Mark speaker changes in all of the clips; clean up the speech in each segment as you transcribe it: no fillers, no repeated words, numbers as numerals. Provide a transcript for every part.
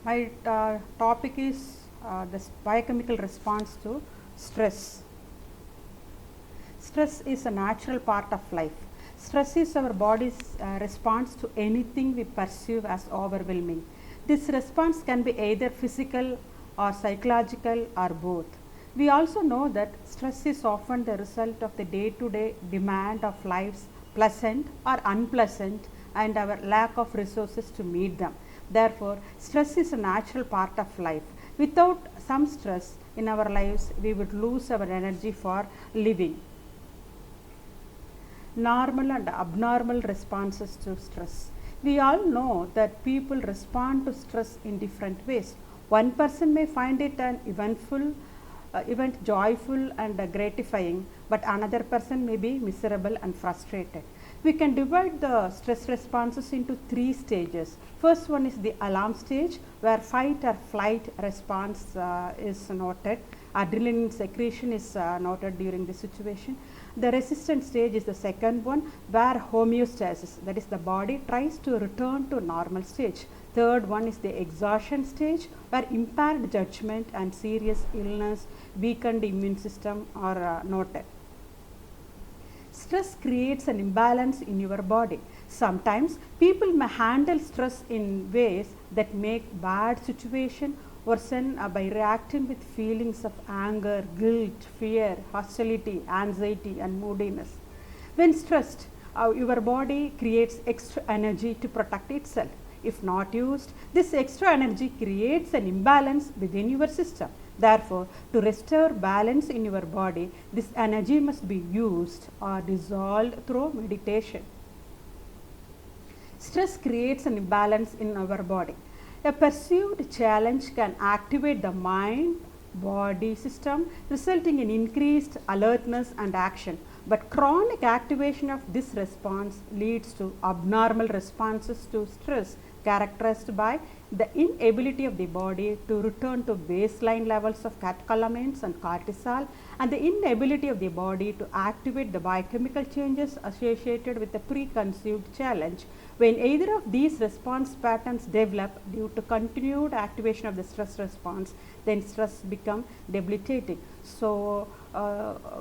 Speaker 1: My topic is the biochemical response to stress. Stress is a natural part of life. Stress is our body's response to anything we perceive as overwhelming. This response can be either physical or psychological or both. We also know that stress is often the result of the day to day demand of life's pleasant or unpleasant and our lack of resources to meet them. Therefore, stress is a natural part of life. Without some stress in our lives, we would lose our energy for living. Normal and abnormal responses to stress. We all know that people respond to stress in different ways. One person may find it an event joyful and gratifying, but another person may be miserable and frustrated. We can divide the stress responses into three stages. First one is the alarm stage, where fight or flight response is noted. Adrenaline secretion is noted during the situation. The resistant stage is the second one, where homeostasis, that is the body tries to return to normal stage. Third one is the exhaustion stage, where impaired judgment and serious illness, weakened immune system are noted. Stress creates an imbalance in your body. Sometimes people may handle stress in ways that make bad situation worsen by reacting with feelings of anger, guilt, fear, hostility, anxiety and moodiness. When stressed, your body creates extra energy to protect itself. If not used, this extra energy creates an imbalance within your system. Therefore, to restore balance in your body, this energy must be used or dissolved through meditation. Stress creates an imbalance in our body. A perceived challenge can activate the mind body system, resulting in increased alertness and action. But chronic activation of this response leads to abnormal responses to stress, characterized by the inability of the body to return to baseline levels of catecholamines and cortisol, and the inability of the body to activate the biochemical changes associated with the preconceived challenge. When either of these response patterns develop due to continued activation of the stress response, then stress becomes debilitating. So,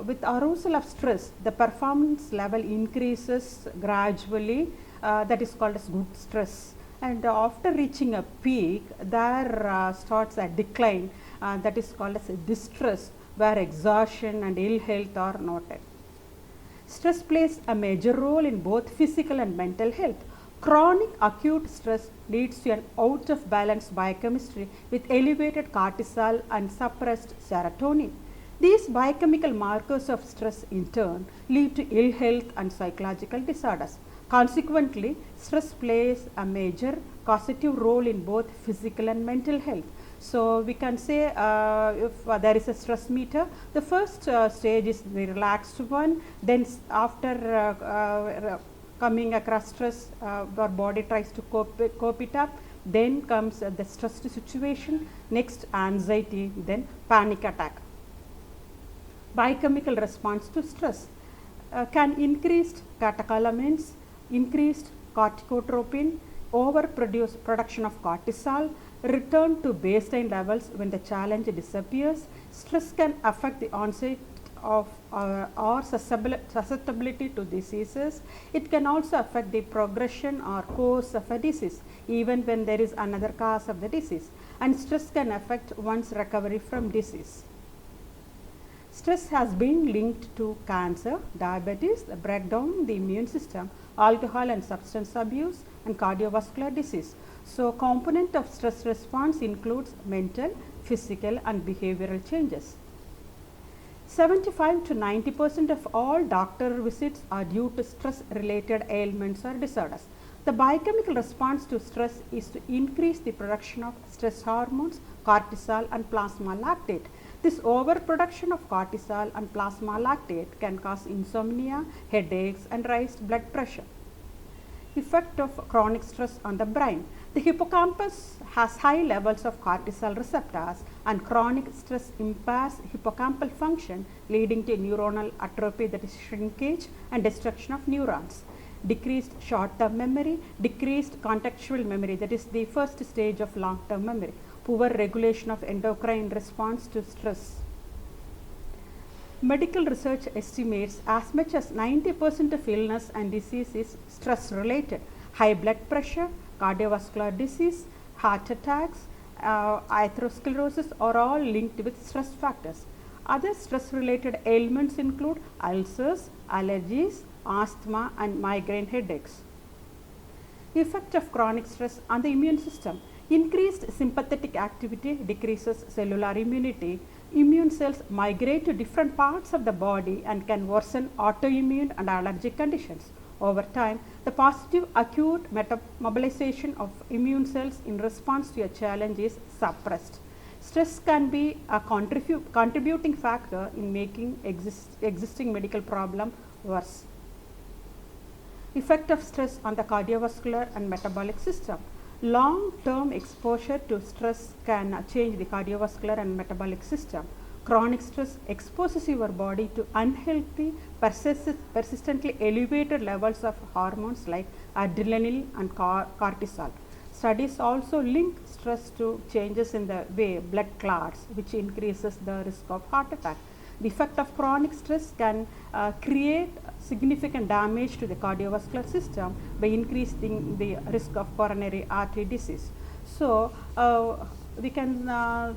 Speaker 1: with arousal of stress, the performance level increases gradually, that is called as good stress. And after reaching a peak, there starts a decline, that is called as a distress, where exhaustion and ill health are noted. Stress plays a major role in both physical and mental health. Chronic acute stress leads to an out of balance biochemistry with elevated cortisol and suppressed serotonin. These biochemical markers of stress in turn lead to ill health and psychological disorders. Consequently, stress plays a major causative role in both physical and mental health. So, we can say if there is a stress meter, the first stage is the relaxed one, then after coming across stress, our body tries to cope it up, then comes the stressed situation, next anxiety, then panic attack. Biochemical response to stress can increased catecholamines, increased corticotropin, production of cortisol, return to baseline levels when the challenge disappears. Stress can affect the onset of or susceptibility to diseases. It can also affect the progression or course of a disease even when there is another cause of the disease, and stress can affect one's recovery from disease. Stress has been linked to cancer, diabetes, the breakdown in the immune system, alcohol and substance abuse, and cardiovascular disease. So, component of stress response includes mental, physical and behavioral changes. 75 to 90% of all doctor visits are due to stress related ailments or disorders. The biochemical response to stress is to increase the production of stress hormones, cortisol and plasma lactate. This overproduction of cortisol and plasma lactate can cause insomnia, headaches and raised blood pressure. Effect of chronic stress on the brain. The hippocampus has high levels of cortisol receptors, and chronic stress impairs hippocampal function, leading to neuronal atrophy, that is shrinkage and destruction of neurons. decreased short-term memory, decreased contextual memory, that is the first stage of long-term memory, poor regulation of endocrine response to stress. Medical research estimates as much as 90% of illness and disease is stress related. High blood pressure, cardiovascular disease, heart attacks, atherosclerosis are all linked with stress factors. Other stress related ailments include ulcers, allergies, asthma and migraine headaches. Effect of chronic stress on the immune system. Increased sympathetic activity decreases cellular immunity. Immune cells migrate to different parts of the body and can worsen autoimmune and allergic conditions. Over time, the positive acute mobilization of immune cells in response to a challenge is suppressed. Stress can be a contributing factor in making existing medical problem worse. Effect of stress on the cardiovascular and metabolic system. Long-term exposure to stress can change the cardiovascular and metabolic system. Chronic stress exposes your body to unhealthy, persistently elevated levels of hormones like adrenaline and cortisol. Studies also link stress to changes in the way blood clots, which increases the risk of heart attack. The effect of chronic stress can create significant damage to the cardiovascular system by increasing the risk of coronary artery disease. So, we can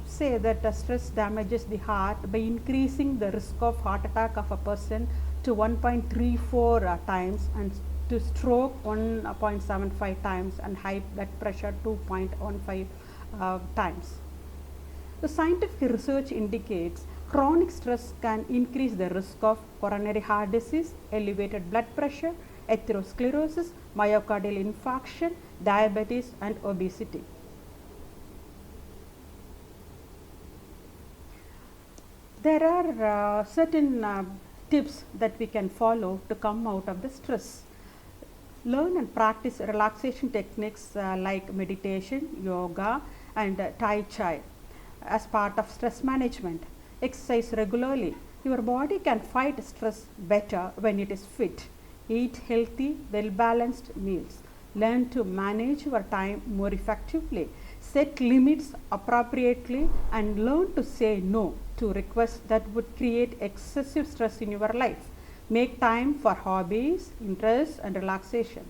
Speaker 1: say that stress damages the heart by increasing the risk of heart attack of a person to 1.34 times and to stroke 1.75 times and high blood pressure 2.15 times. The scientific research indicates chronic stress can increase the risk of coronary heart disease, elevated blood pressure, atherosclerosis, myocardial infarction, diabetes and obesity. There are certain tips that we can follow to come out of the stress. Learn and practice relaxation techniques like meditation, yoga and Tai Chi as part of stress management. Exercise regularly. Your body can fight stress better when it is fit. Eat healthy, well-balanced meals. Learn to manage your time more effectively. Set limits appropriately and learn to say no to requests that would create excessive stress in your life. Make time for hobbies, interests and relaxation.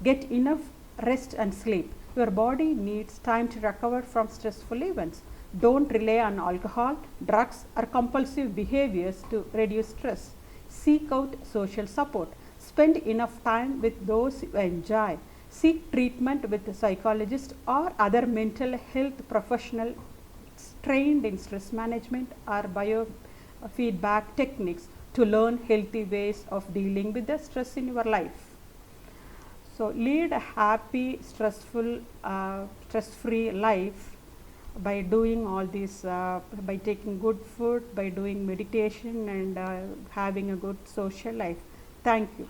Speaker 1: Get enough rest and sleep. Your body needs time to recover from stressful events. Don't rely on alcohol, drugs or compulsive behaviors to reduce stress. Seek out social support. Spend enough time with those you enjoy. Seek treatment with a psychologist or other mental health professional trained in stress management or biofeedback techniques to learn healthy ways of dealing with the stress in your life. So, lead a happy, stress-free life by doing all these, by taking good food, by doing meditation and having a good social life. Thank you.